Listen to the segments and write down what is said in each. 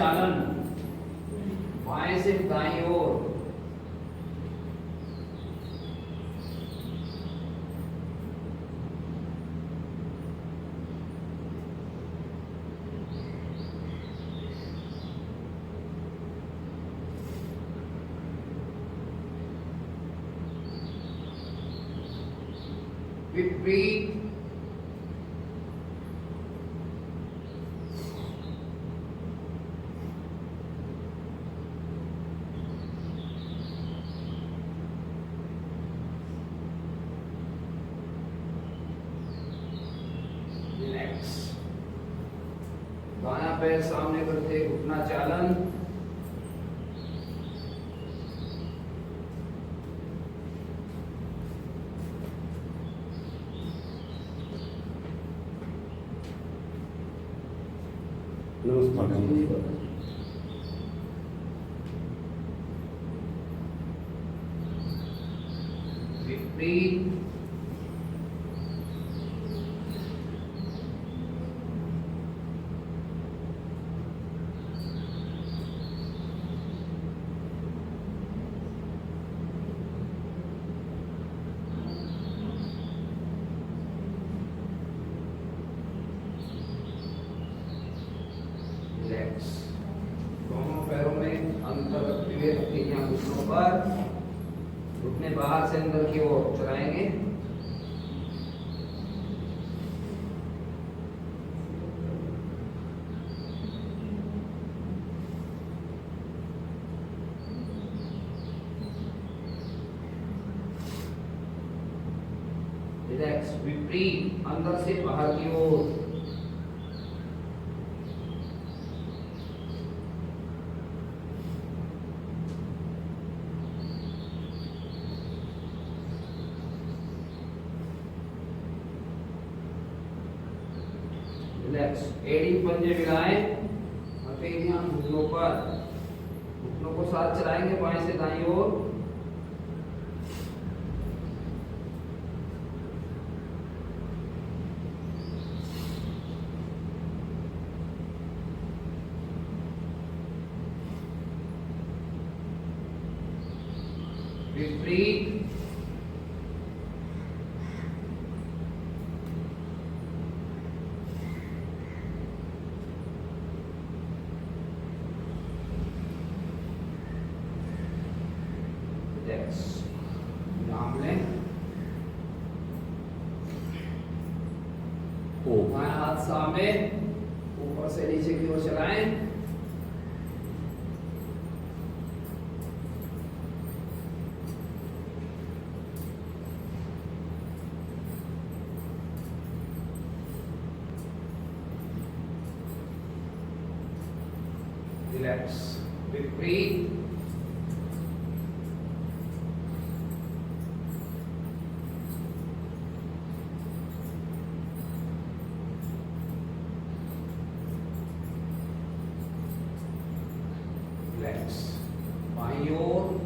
चालन बाएं से दाईं ओर। विपरीत रिलैक्स। बायां पैर सामने करते घुटना चालन। विपरीत रिलैक्स। दोनों पैरों में अंतर रखते हुए अपनी यहाँ घुटनों पर, घुटने बाहर से अंदर की ओर चलाएंगे। रिलैक्स। विपरीत अंदर से बाहर की ओर। रिलैक्स। एड़ी पंजे मिलाएं, हथेलियां घुटनों पर, घुटनों को साथ चलाएंगे बाएं से दाईं ओर। विपरीत नाम लें। बाएं हाथ सामने, ऊपर से नीचे की ओर चलाएं। रिलैक्स। विपरीत रिलैक्स। बाईं ओर।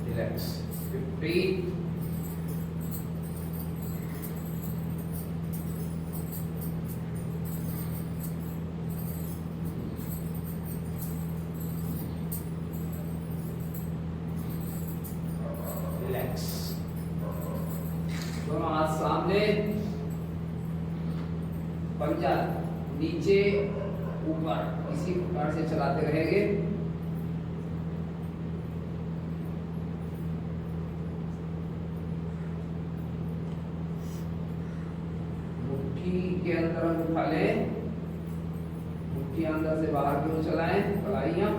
रिलैक्स। विपरीत रिलैक्स। दोनों हाथ सामने, पंजा नीचे ऊपर, इसी प्रकार से चलाते रहेंगे। मुट्ठी के अंदर हम उठा लें, मुट्ठी अंदर से बाहर की ओर चलाएं, कलाइयां।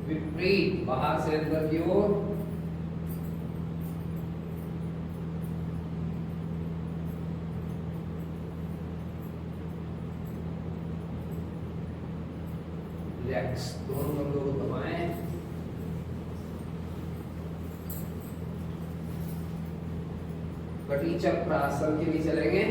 विपरीत बाहर से अंदर की ओर। रिलैक्स। दोनों कंधों को दबाएं। कटी चक्र आसन के लिए चलेंगे।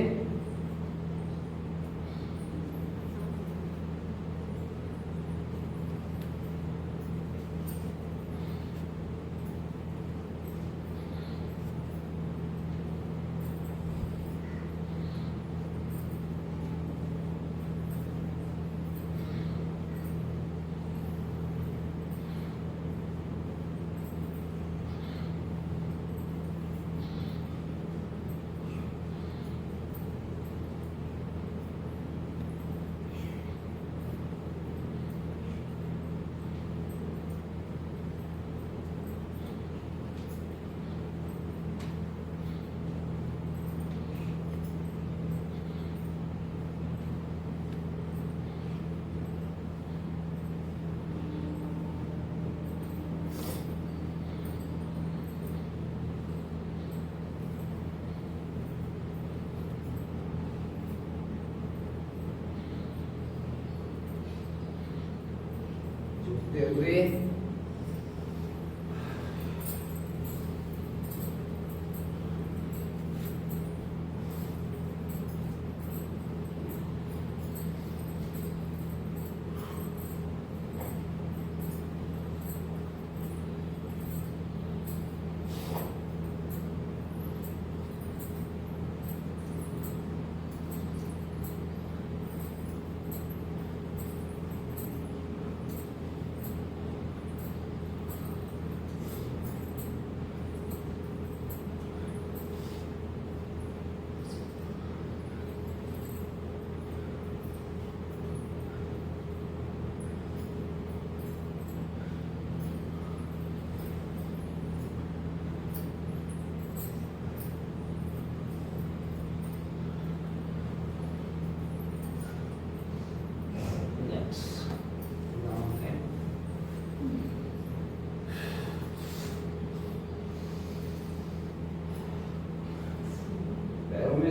झुकते हुए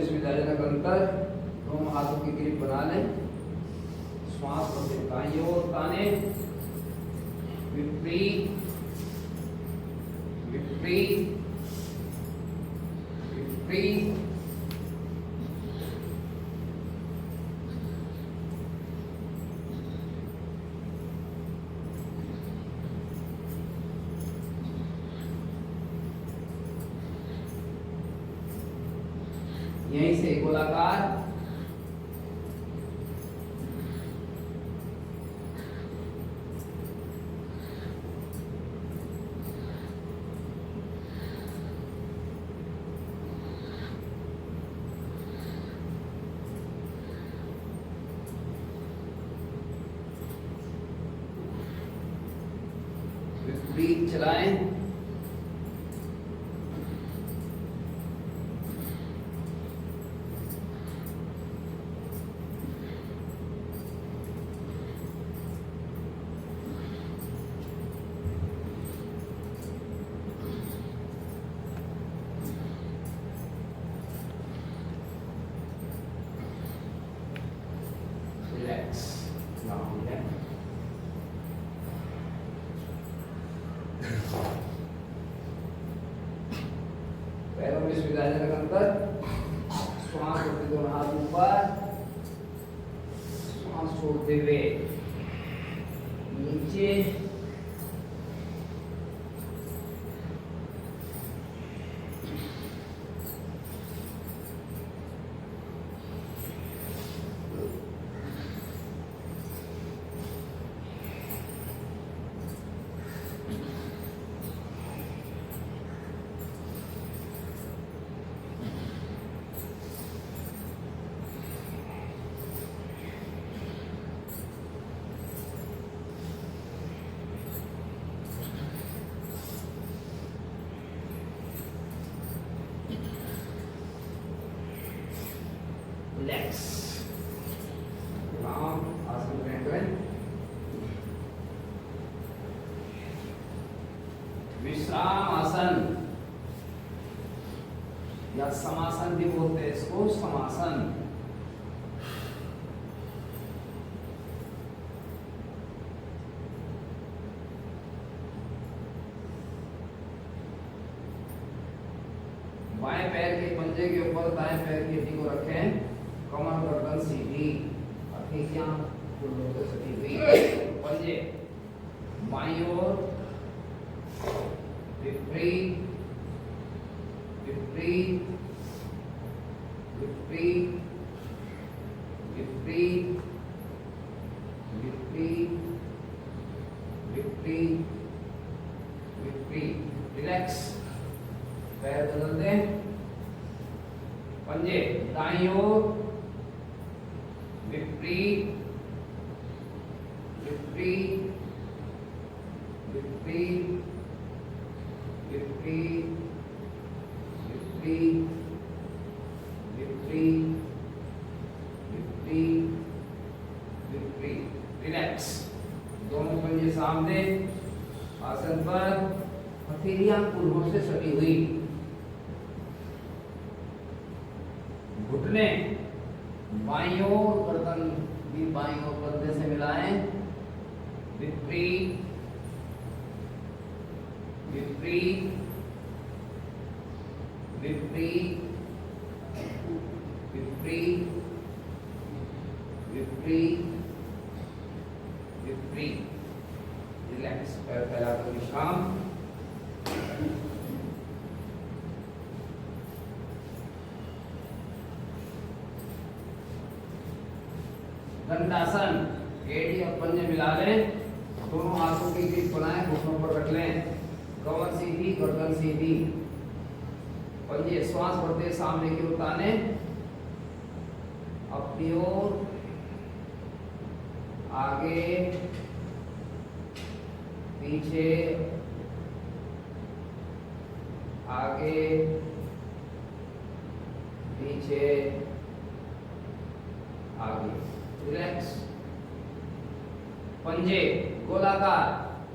सुविधाजनक अंतर, दोनों हाथों की ग्रिप बना लें। श्वास को दाईं ओर ताने, विपरीत विपरीत विपरीत, यहीं से गोलाकार, विपरीत चलाएं, रिलैक्स, नाम है। पैरों में सुविधाजनक अंतर, श्वास छोड़ते दोनों हाथ ऊपर, श्वास छोड़ते हुए नीचे, रिलैक्स, आसन ग्रहण करें। विश्राम आसन या समासन भी बोलते हैं इसको, समासन। बाएं पैर के पंजे के ऊपर दाएं पैर की हड्डी को रखें, कमर गर्दन सीधी, हथेलियां घुटनों से सटी हुई, पंजे बाईं ओर विपरीत विपरीत विपरीत विपरीत विपरीत विपरीत विपरीत। रिलैक्स, पैर बदल दें, पंजे दाईं ओर विपरीत विपरीत विपरीत विपरीत विपरीत विपरीत विपरीत विपरीत। रिलैक्स, दोनों पंजे सामने, आसन पर, हथेलियां कुल्हों से सटी हुई, घुटने बाईं ओर, गर्दन भी बाईं ओर कंधे से मिलाएं, विपरीत विपरीत विपरीत विपरीत विपरीत विपरीत। रिलैक्स, पैर फैलाकर विश्राम। दंडासन, एड़ी और पंजे मिला लें, दोनों हाथों की ग्रिप बनाएं, घुटनों पर रख लें, कमर सीधी गर्दन सीधी, पंजे श्वास भरते सामने की ओर ताने, अपनी ओर, आगे पीछे आगे पीछे आगे। रिलैक्स, पंजे गोलाकार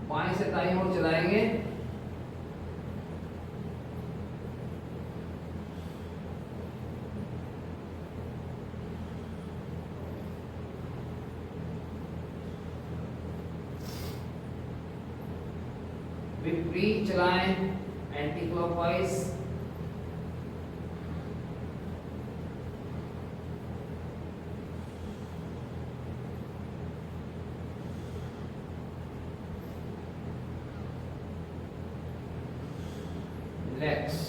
बाएं से दाईं ओर चलाएंगे, विपरीत चलाएं, एंटी क्लॉकवाइज, रिलैक्स,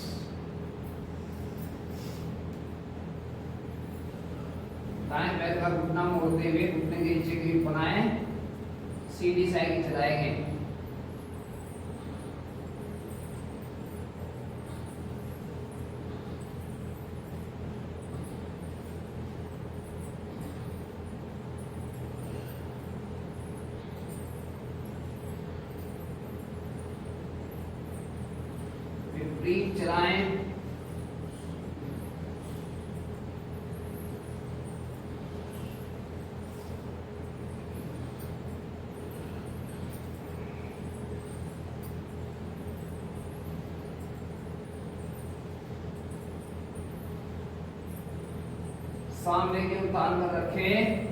दाएं पैर का घुटना मोड़ते हुए घुटने के नीचे ग्रिप बनाएं, सीधी साइकिल चलाएंगे, विपरीत चलाएं, सामने के उतान कर रखें,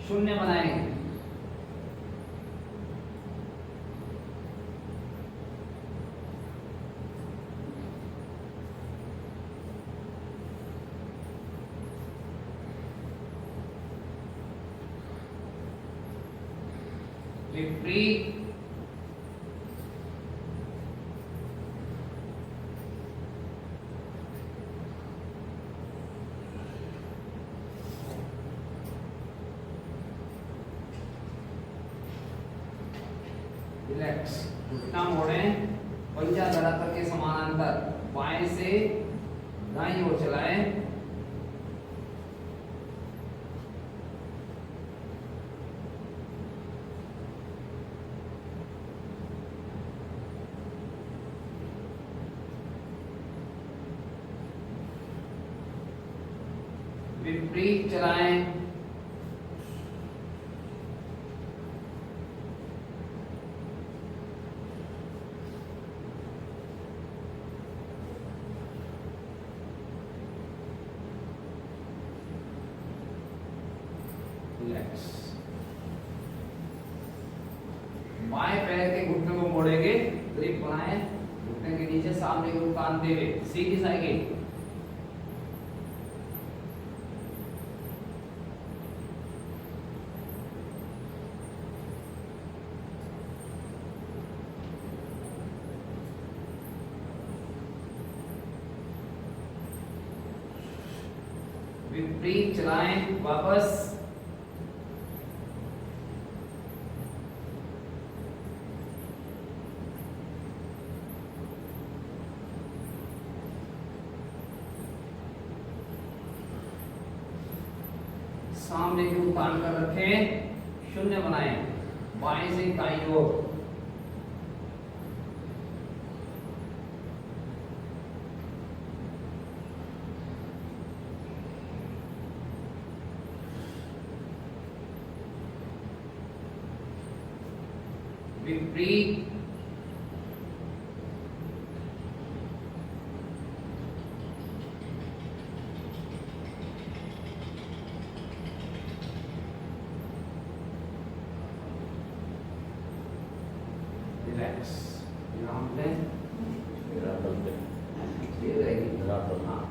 शून्य बनाएंगे, विपरीत रिलैक्स, घुटना मोड़ें, पंजा धरातल के समानांतर, बाएं से दाईं ओर चलाएं, विपरीत चलाएं, रिलैक्स, बाएं पैर के घुटने को मोड़ेंगे, ग्रिप बनाएं, घुटने के नीचे सामने की ओर तानते हुए, सीधी साइकिल, विपरीत चलाएं, वापस, सामने की ओर तान कर रखें, शून्य बनाएं, बाएं से दाईं ओर, विपरीत, रिलैक्स, विराम लें, ये रहेगी धरातल, हाँ,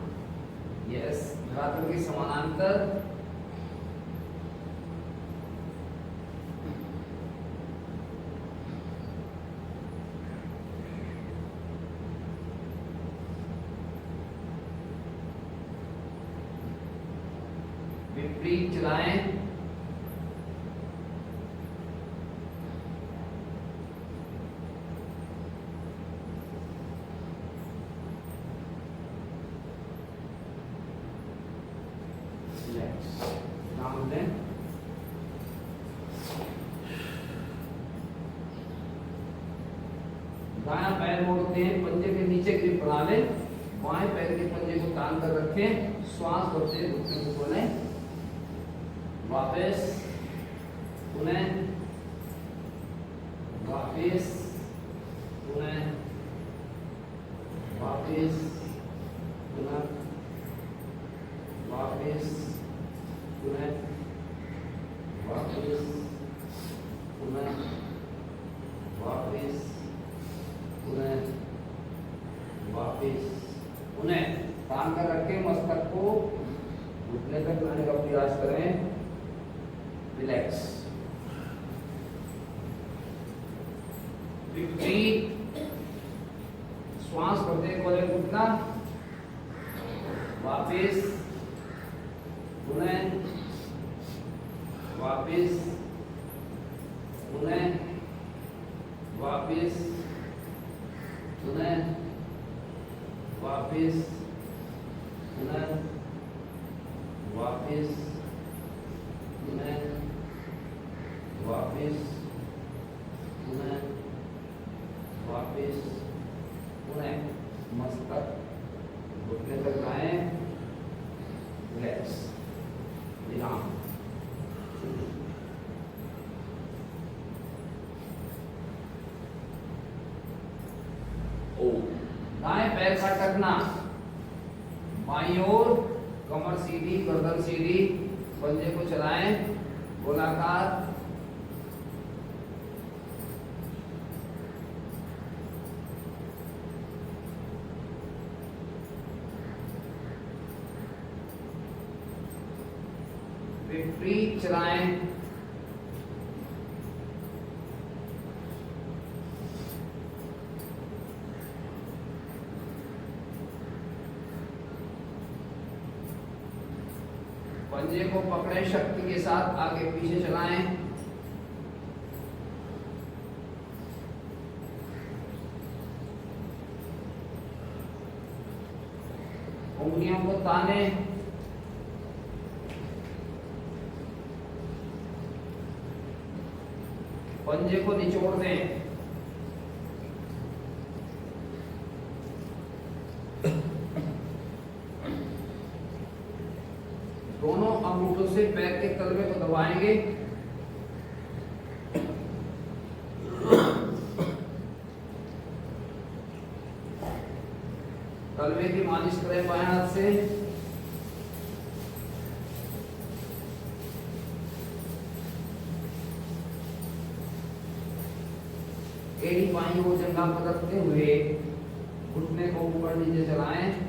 यस, धरातल के समानांतर, विपरीत चलाएं, नाम दें, दायां पैर मोड़ते हैं, पंजे के नीचे ग्रिप बना लें, बाएं पैर के पंजे को तान कर रखें, श्वास भरते हुए घुटने को खोलें, वापस, पुनः, वापस, पुनः, वापस, पुनः, वापस, पुनः, वापस, पुनः, वापस, पुनः, वापस, पुनः, तान कर रखें, मस्तक को घुटने तक लाने का प्रयास करें, रिलैक्स, विपरीत, श्वास भरते खोले घुटना, वापस, पुनः, वापस, पुनः, वापस, पुनः, वापस, पुनः, वापस, पुनः, वापस, पुनः, वापस, पुनः, मस्तक घुटने तक लाएं, रिलैक्स, विराम, दाएं पैर का टकना, बाईं ओर, कमर सीधी, गर्दन सीधी, पंजे को चलाएं, गोलाकार, विपरीत चलाएं, पंजे को पकड़े, शक्ति के साथ आगे पीछे चलाएं, उंगलियों को ताने, पंजे को निचोड़ दें, दोनों अंगूठों से पैर के तलवे को दबाएंगे, तलवे की मालिश करें बाएं हाथ से, एड़ी बाईं ओर जंघा पर रखते हुए घुटने को ऊपर नीचे चलाएं,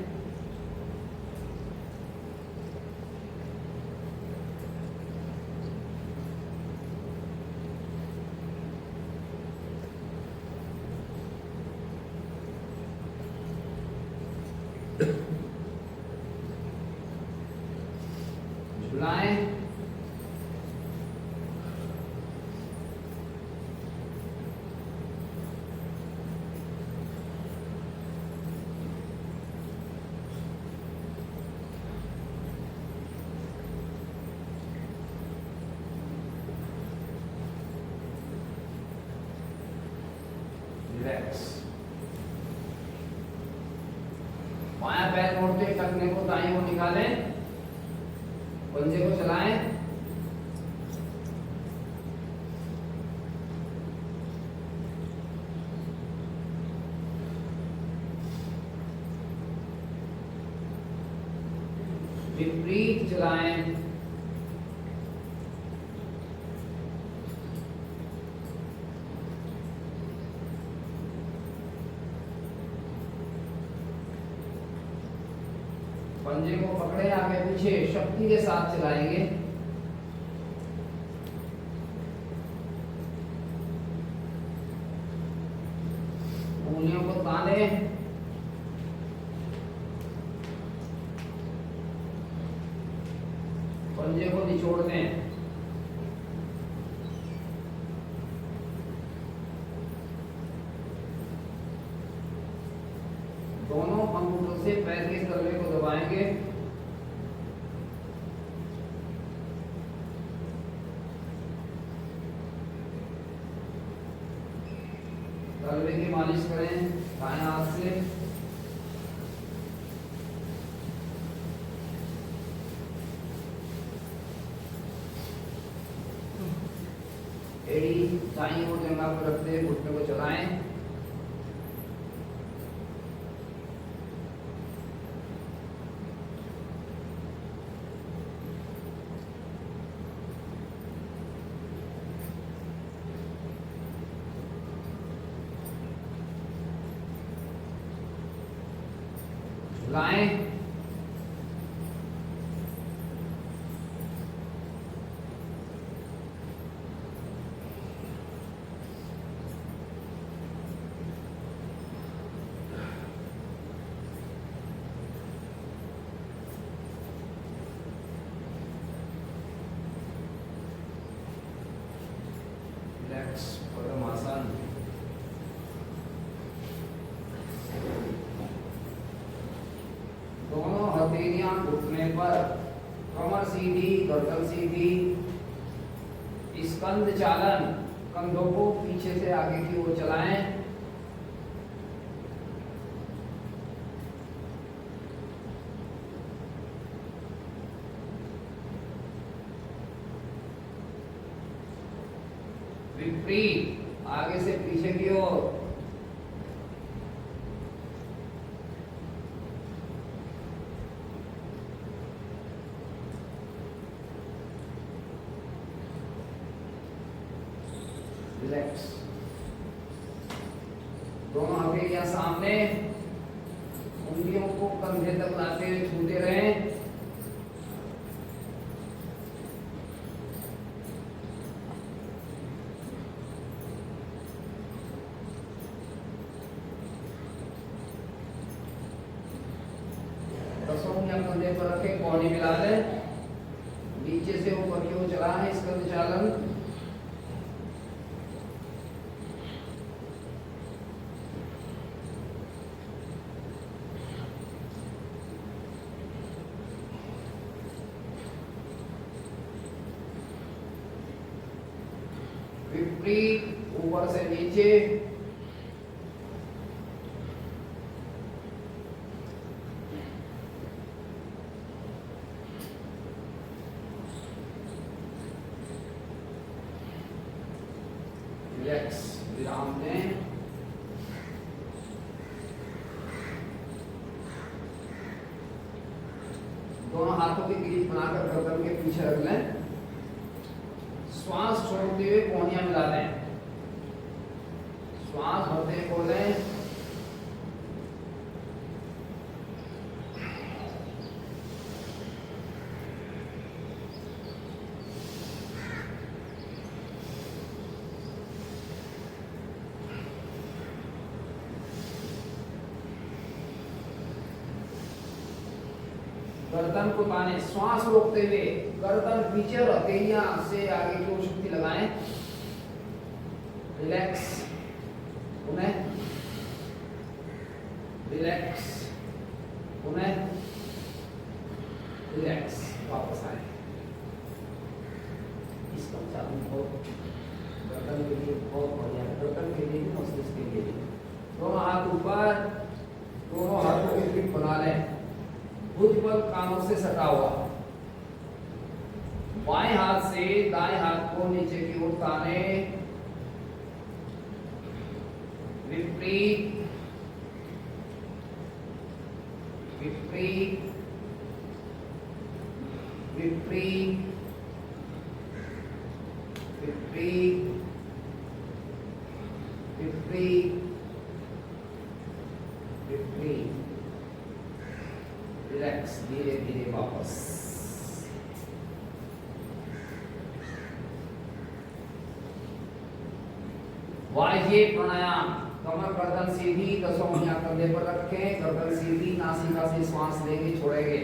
रिलैक्स। बायां पैर मोड़ते टखने को दाएं को निकालें, पंजे को चलाएं, विपरीत चलाएं, पंजे को पकड़े आगे पीछे शक्ति के साथ चलाएंगे, उंगलियों को ताने, पंजे को निचोड़ दें, दोनों अंगूठों से पैर के तलवे को दबाएंगे, तलवे की मालिश करें दाएं हाथ से, एड़ी दाईं ओर जंघा पर रखते हुए घुटने को चलाएं, लाएं, रिलैक्स, पद्मासन। दोनों हथेलियां घुटने पर, कमर सीधी, गर्दन सीधी, स्कंद चालन, कंधों को पीछे से आगे की ओर चलाएं, विपरीत आगे से पीछे की ओर, रिलैक्स। दोनों हथेलियां सामने, उंगलियों को कंधे तक लाते हुए छूते रहें, दसों उंगलियां कंधे पर रखें, पौड़ी मिला लें, नीचे से ऊपर की ओर चलाएं, स्कंद चालन, विपरीत ऊपर से नीचे, रिलैक्स, विराम दें, दोनों हाथों की ग्रिप बनाकर गर्दन के पीछे रख लें, श्वास छोड़ते हुए कोहनियां मिला लें, श्वास भरते खोलें, गर्दन को ताने, श्वास रोकते हुए गर्दन पीछे और हथेलियां से आगे की ओर शक्ति लगाएं, रिलैक्स, पुनः रिलैक्स, पुनः रिलैक्स, वापस आए। इसका चालू बहुत गर्दन के लिए बहुत बढ़िया है, गर्दन के लिए भी मस्तिष्क के लिए भी। से सटा हुआ। बाएं हाथ से दाएं हाथ को नीचे की ओर ताने, विपरीत विपरीत विपरीत विपरीत विपरीत विपरीत। रिलैक्स, धीरे धीरे वापस। वाह्य प्राणायाम। कमर गर्दन सीधी, 10 उंगलियां कंधे पर रखें, गर्दन सीधी, नासिका से श्वास लेंगे, छोड़ेंगे।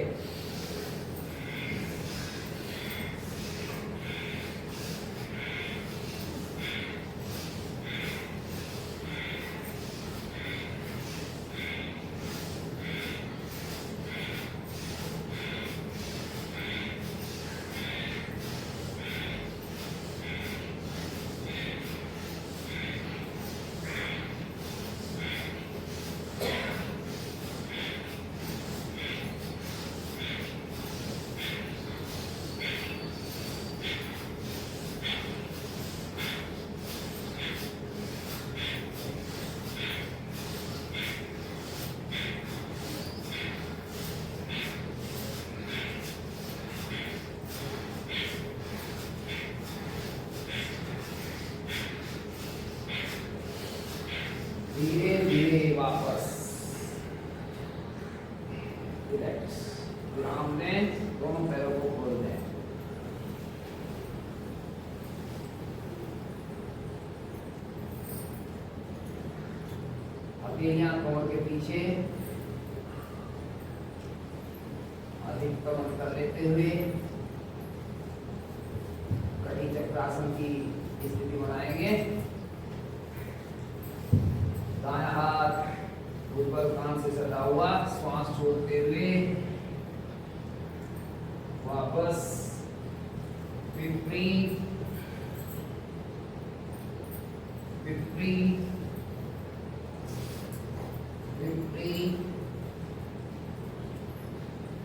धीरे धीरे वापस। रिलैक्स, विराम दें, दोनों पैरों को खोल दें। हथेलियां कमर के पीछे, अधिकतम अंतर लेते हुए कटी चक्रासन की स्थिति बनाएंगे। दायां हाथ ऊपर कान से सटा हुआ, श्वास छोड़ते हुए वापस। विपरीत विपरीत विपरीत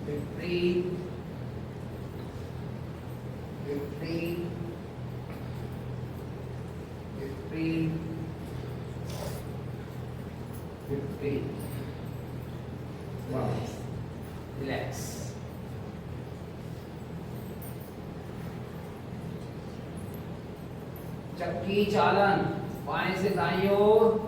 विपरीत विपरीत विपरीत विपरीत। वापस। रिलैक्स। चक्की चालन, बाएं से दाईं ओर,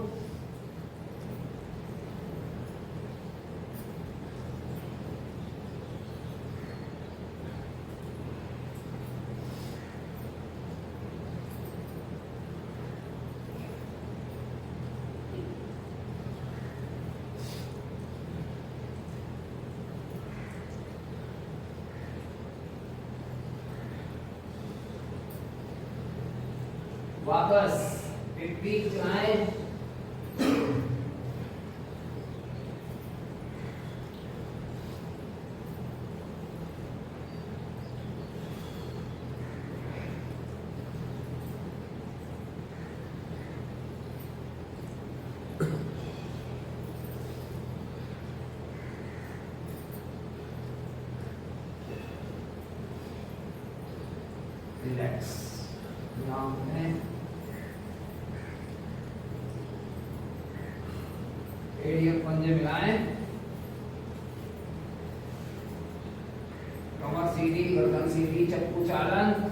वापस। विपरीत चलाएं। रिलैक्स, विराम दें। एड़ियां पंजे मिलाएं, कमर सीधी, गर्दन सीधी, चक्कू चालन।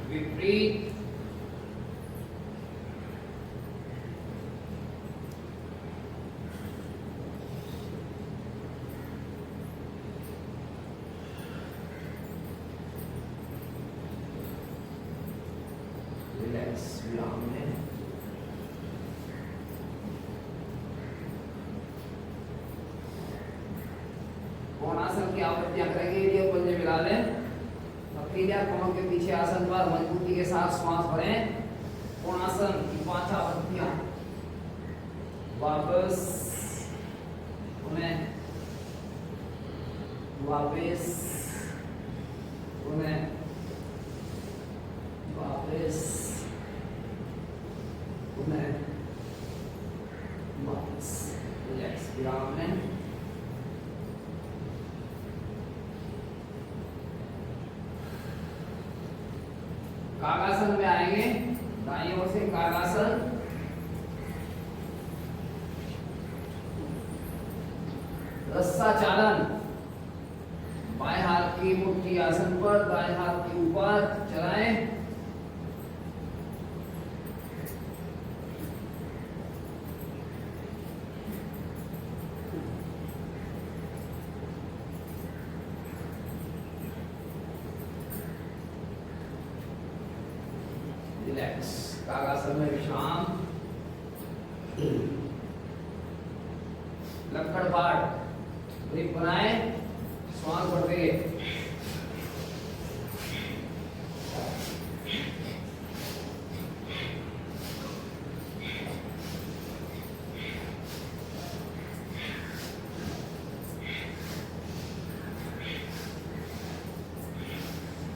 विपरीत रिलैक्स, विराम दें। कोणासन की आवृत्तियां करेंगे, ये पंजे मिला लें। हथेलियां कमर के पीछे, आसन पर मजबूती के साथ श्वास भरें। कोणासन की 5 आवृत्तियां। वापस, उन्हें वापस पुनः वापस पुनः वापस। रिलैक्स विराम में कागासन में आएंगे। दाईं ओर से कागासन, रस्सा चालन। बाएं हाथ की मुट्ठी आसन पर, दाएं हाथ के ऊपर चलाएं। रिलैक्स कागासन में विश्राम। लक्कड़ पाठ ग्रिप बनाए, श्वास बढ़ते गए।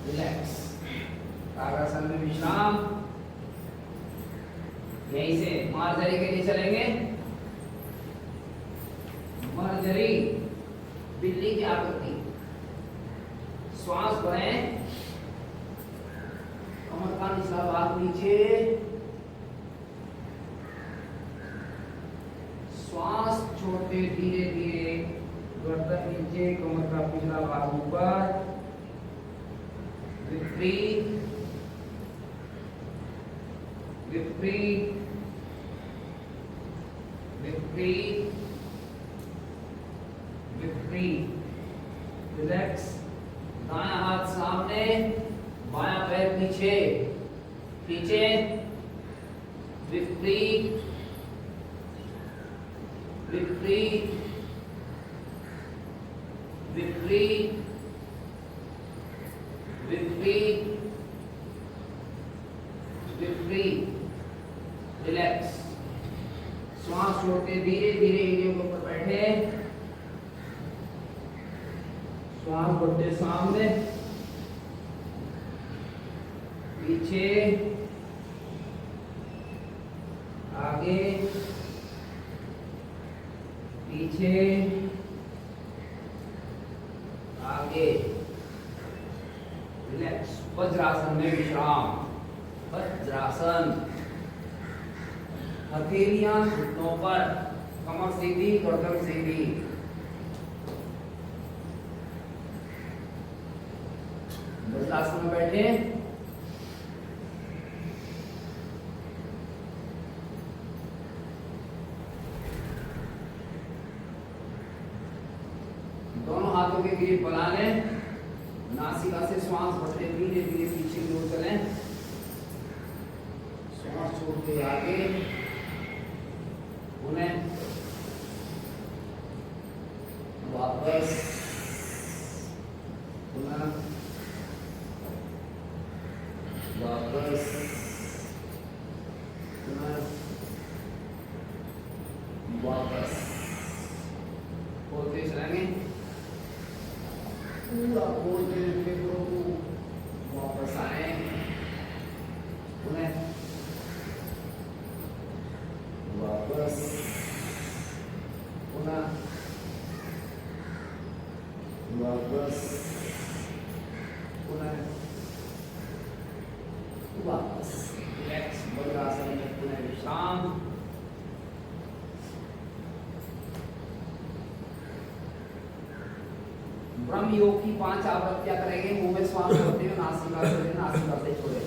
रिलैक्स कागासन में विश्राम। यहीं से मार्जरी के लिए चलेंगे। मार्जरी बिल्ली की आकृति। श्वास भरें, कमर का निचला भाग नीचे, श्वास छोड़ते धीरे धीरे, गर्दन नीचे, कमर का पिछला भाग ऊपर। विपरीत विपरीत विपरीत विपरीत। रिलैक्स। दायां हाथ सामने, बायां पैर पीछे, पीछे। विपरीत विपरीत विपरीत विपरीत विपरीत। रिलैक्स। श्वास छोड़ते धीरे धीरे इंद्रियों के ऊपर बैठे। श्वास बढ़ते सामने, पीछे, आगे, पीछे, आगे। रिलैक्स। वज्रासन में विश्राम। वज्रासन। हथेलियां घुटनों पर, कमर सीधी, गर्दन सीधी। वज्रासन में बैठे। दोनों हाथों के ग्रिप बना लें। नासिका से श्वास भरते धीरे धीरे पीछे की ओर चलें। श्वास छोड़ते आगे, पुनः वापस, पुनः वापस, पुनः वापस। खोलते चलेंगे, पूरा खोलते फेफड़ों को वापस आए, पुनः वापस, पुनः वापस, पुनः वापस। रिलैक्स। वज्रासन में पुनः विश्राम। ब्रह्म योग की 5 आवृत्तियां करेंगे। मुंह में श्वास करते हुए नासिका से छोड़े।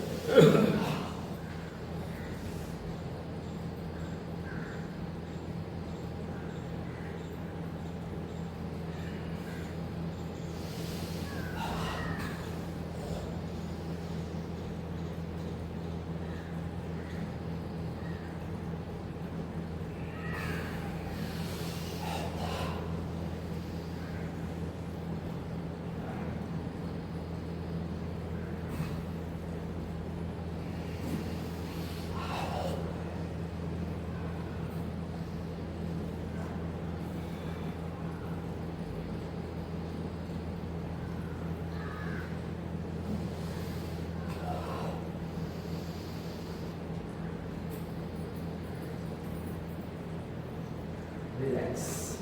रिलैक्स,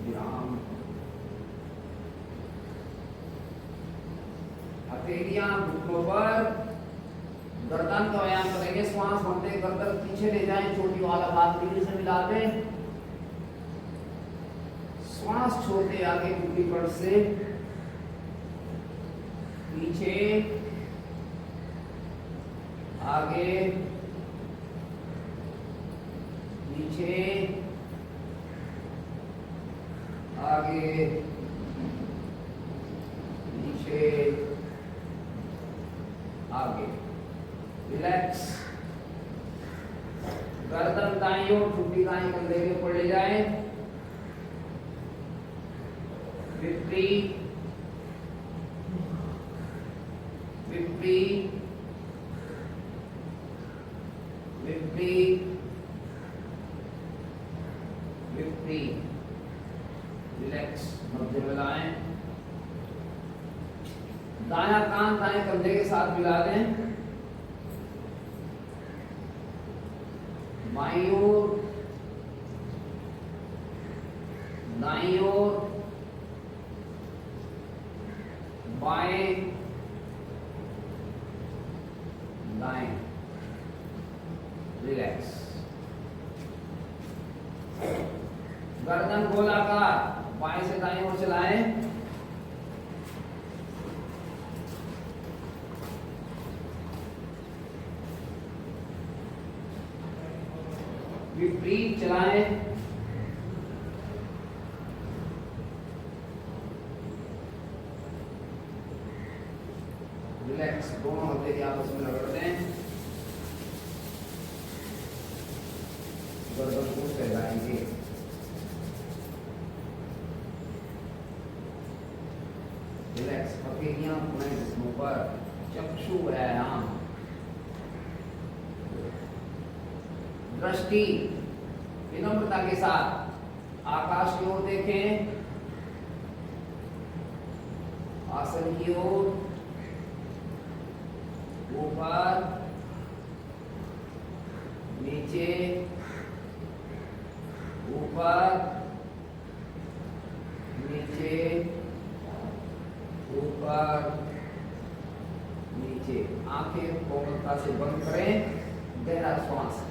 विराम। हथेलियां घुटनों पर, गर्दन का व्यायाम करेंगे। श्वास भरते गर्दन पीछे ले जाएं, चोटी वाला हाथ नीचे से मिला दें। श्वास छोड़ते आगे घुटनी पर से पीछे, आगे, पीछे, आगे, पीछे, आगे। रिलैक्स। गर्दन दाईं ओर, ठुड्डी दाईं कंधे के ऊपर ले जाए। विपरीत, विपरीत, विपरीत, विपरीत। रिलैक्स। मध्य में लाएं। दायां कान दाएं कंधे के साथ मिला दें। बाईं ओर, दाईं ओर, बाएं, दाएं। रिलैक्स। गर्दन गोलाकार, बाएं से दाएं ओर चलाएं। विपरीत चलाएं। रिलैक्स। दोनों हथेली आपस में रगड़ दें। गर्दन को फैलाएंगे। रिलैक्स। हथेलियां अपने जिस्मों पर। चक्षु व्यायाम। दृष्टि विनम्रता के साथ आकाश की ओर देखें। आसन की ओर, ऊपर, नीचे, ऊपर, नीचे, ऊपर, नीचे। आंखें कोमलता से बंद करें। गहरा श्वास।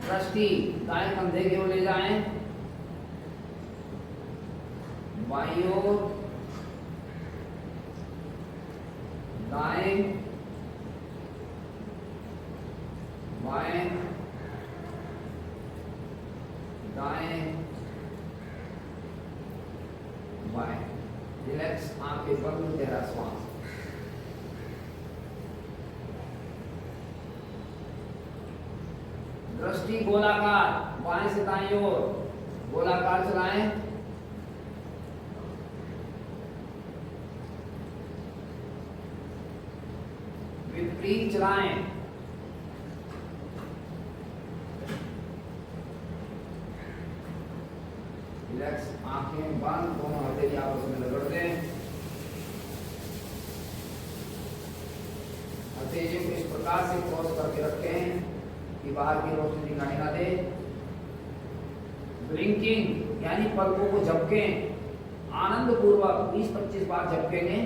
दृष्टि दाएं कंधे की ओर ले जाएं। बाईं ओर, दाएं, बाएं, दाएं, बाएं। रिलैक्स। आंखें बंद, गहरा श्वास। दृष्टि गोलाकार, बाएं से दाईं ओर गोलाकार चलाएं। विपरीत चलाएं। रिलैक्स। आंखें बंद, दोनों हथेली आपस में रगड़ दें। हथेलियों को इस प्रकार से क्रॉस करके रखें कि बाहर की रोशनी दिखाई ना दे। ब्लिंकिंग यानी पलकों को झपकें। आनंद पूर्वक 20-25 बार झपकेंगे।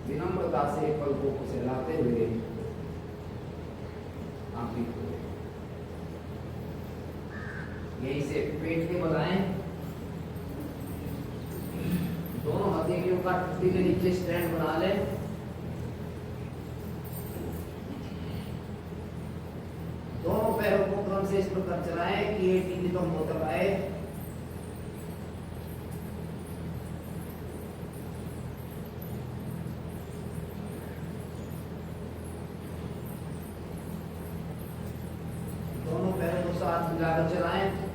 विनम्रता से पलकों को सहलाते हुए आंखें खोलें। यहीं से पेट के बजाएं। दोनों हथेलियों का ठुड्डी के नीचे स्टैंड बना लें। दोनों पैरों को क्रम से इस प्रकार चलाएं कि ये टीवी तो मुंह तक आए। दोनों पैरों को साथ मिलाकर चलाएं।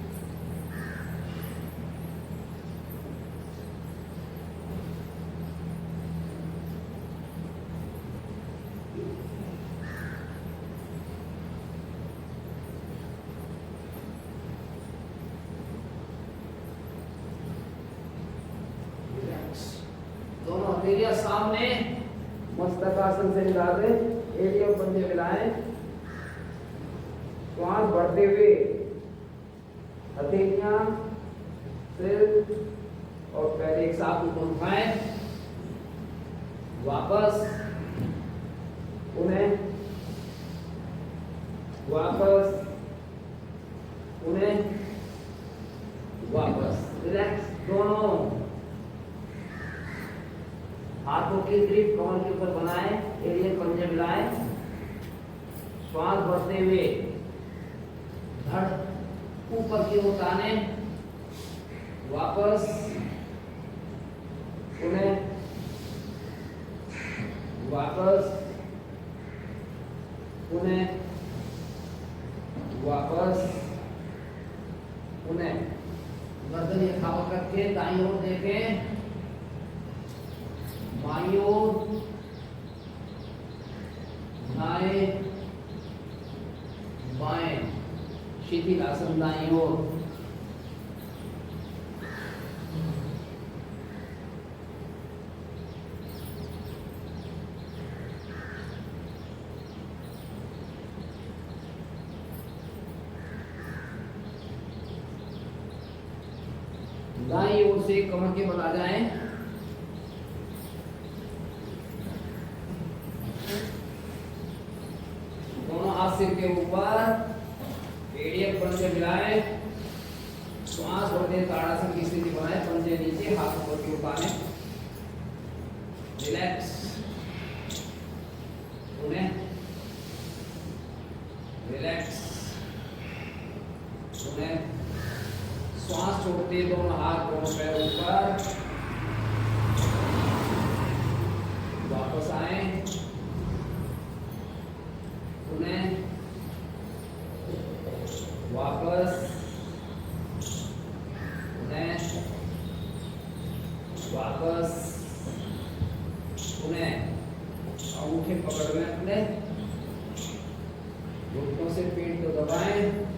सामने मस्तकासन से मिला दे, एड़ी और पंजे मिलाएं, श्वास बढ़ते हुए हथेलियां सिर और पैर एक साथ ऊपर उठाएं, वापस उन्हें वापस उन्हें वापस। रिलैक्स, दोनों हाथों की ग्रिप कमर के ऊपर बनाएं, एरियल पंजे मिलाएं, श्वास भरते हुए धड़ ऊपर की ओर ताने, वापस उन्हें वापस उन्हें वापस उन्हें। गर्दन यथावत रखें, दाईं ओर देखें, बाईं ओर, दाएं बाएं, शिथिल आसन दाईं ओर। दाईं ओर से कमर के बल आ जाएं, दोनों हाथ सिर के ऊपर, एड़ियल पंजे मिलाएं, श्वास भरते ताड़ासन की स्थिति बनाएं, पंजे नीचे, हाथ ऊपर के उठाने, रिलैक्स, उन्हें रिलैक्स, उन्हें। श्वास छोड़ते दोनों हाथ दोनों पैर ऊपर, वापस आए, उन्हें वापस, उन्हें वापस, उन्हें। अंगूठे पकड़ में अपने, घुटनों से पेट को दबाएं,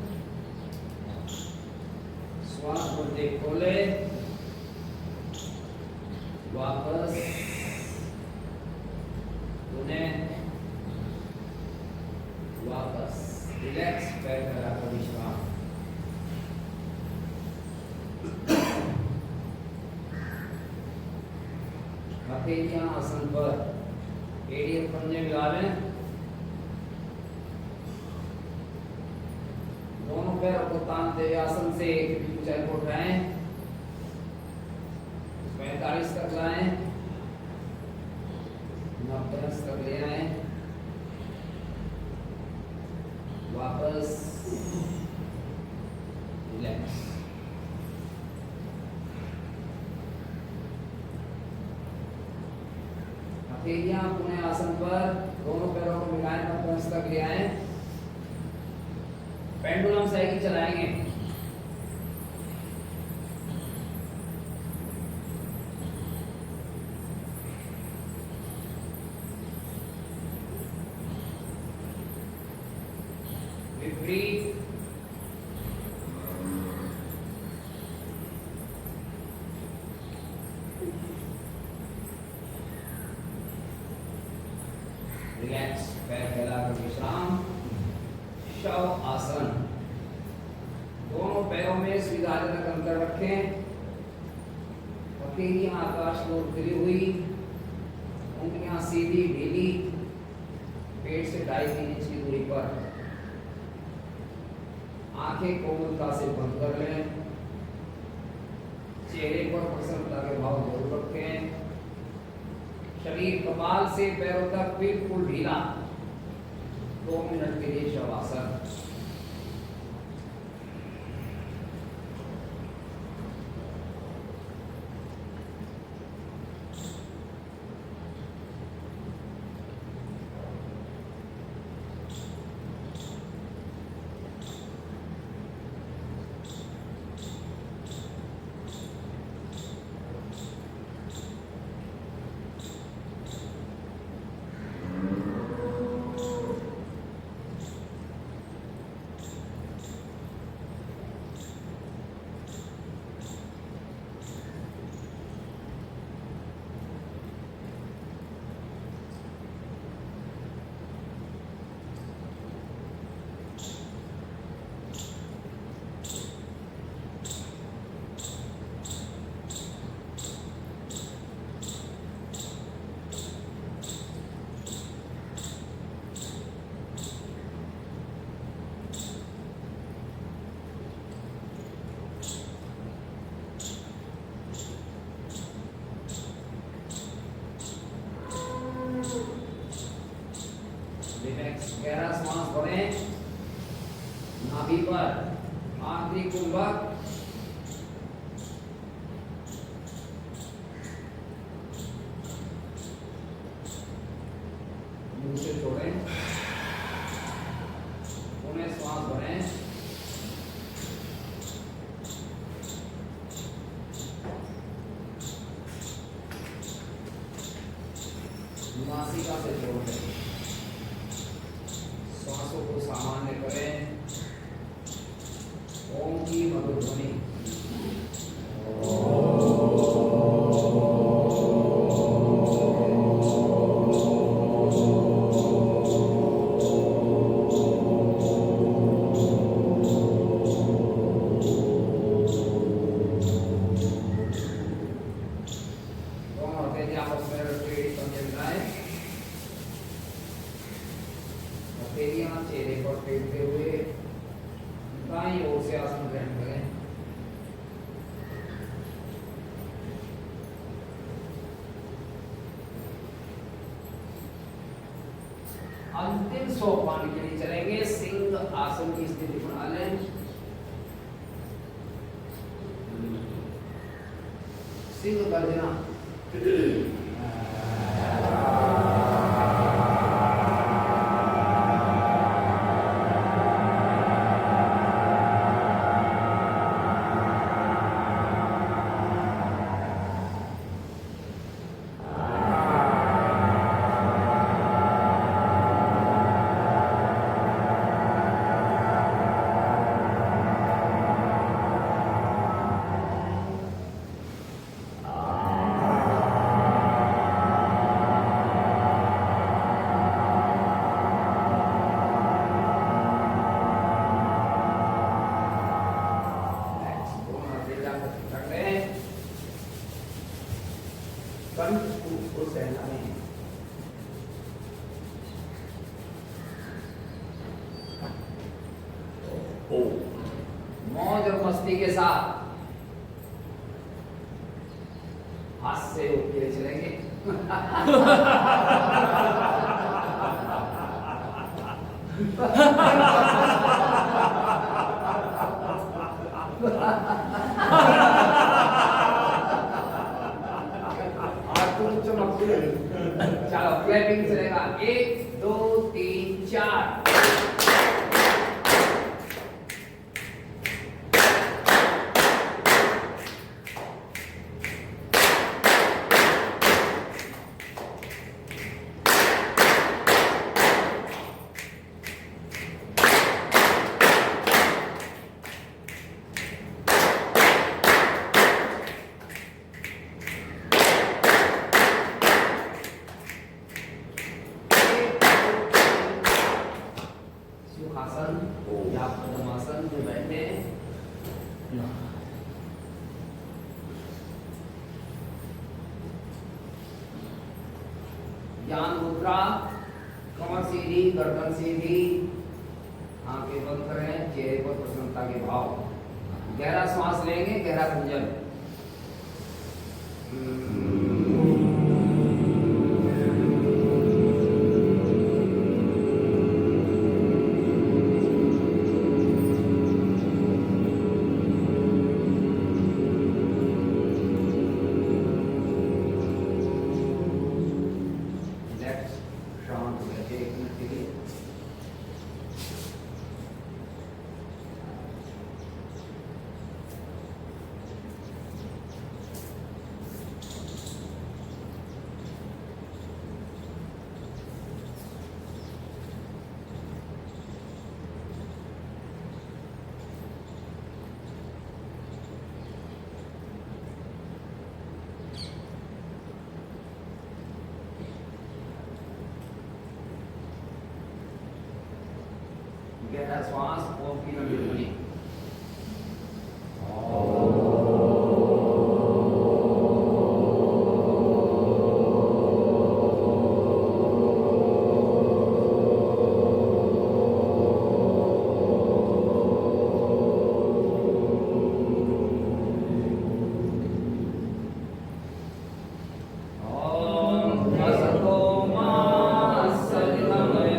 श्वास भरते खोले, वापस, उन्हें वापस। रिलैक्स, पैर कराकर विश्राम। हथेलियां आसन पर, एड़ियल पंजे मिला लें, दोनों पैरों को तानते हुए आसन से ऊंचाई को उठाएं, 45 तक लाएं, 90 तक ले आएं, वापस, रिलैक्स। हथेलियां पुनः आसन पर, दोनों पैरों को मिलाएं, 90 तक ले आएं, पेंडुलम साइकिल चलाएंगे। विपरीत, रिलैक्स, पैर फैलाकर विश्राम। शव आसन, दोनों पैरों में सुविधाजनक अंतर रखें, हथेलियां आकाश को खुली हुई, उंगलियां सीधी ढीली, पेट से 2.5 इंच की दूरी पर, आंखें कोमलता से बंद कर लें, चेहरे पर प्रसन्नता के भाव जरूर रखें, शरीर कपाल से पैरों तक बिल्कुल ढीला। 2 मिनट के लिए शवासन। रिलैक्स, गहरा श्वास भरें नाभि पर, आखिरी कुंभक, मुंह से छोड़ें, पुनः श्वास भरें, नासिका से छोड़ दें, श्वासों को सामान्य करें। ओम की मधुर ध्वनि। दोनों हथेली आपस में रखते हुए पंजे मिलाएं। हथेलियां चेहरे पर टेकते हुए दाईं ओर से आसन ग्रहण करें। अंतिम सोपान के लिए चलेंगे। सिंह आसन की स्थिति बना लें। सिंह गर्जना। मौज और मस्ती के साथ हाथ से उठे चलेंगे। चलो क्लैपिंग चलेगा। 1 2 3 4। सुखासन या पद्मासन में बैठे ज्ञान मुद्रा, कमर सीधी, गर्दन सीधी, आंखें बंद करें, चेहरे पर प्रसन्नता के भाव। गहरा श्वास लेंगे, गहरा गुंजन। गहरा श्वास, ओम की लंबी ध्वनि। ओम असतो मा सद्गमय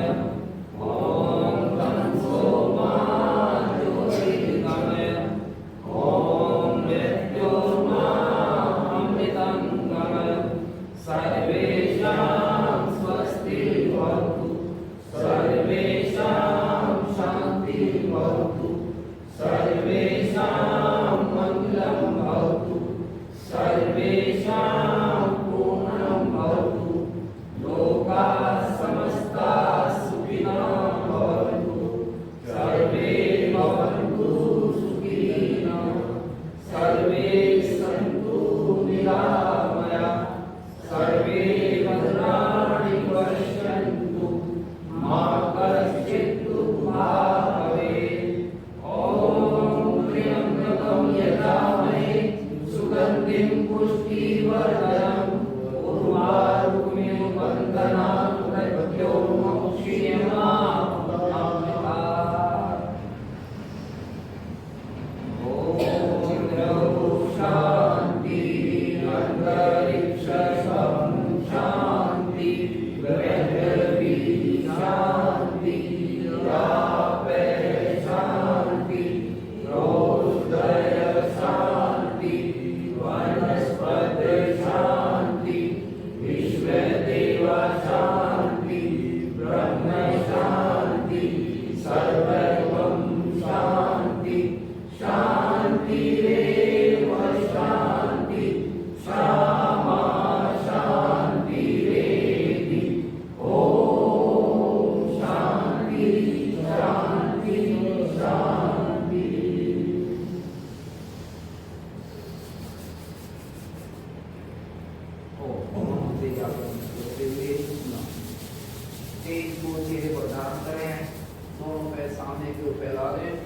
सामने की ओर फैला दें,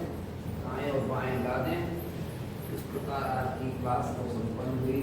दाएं और बाएं ला दें। इस प्रकार आज की क्लास को संपन्न हुई।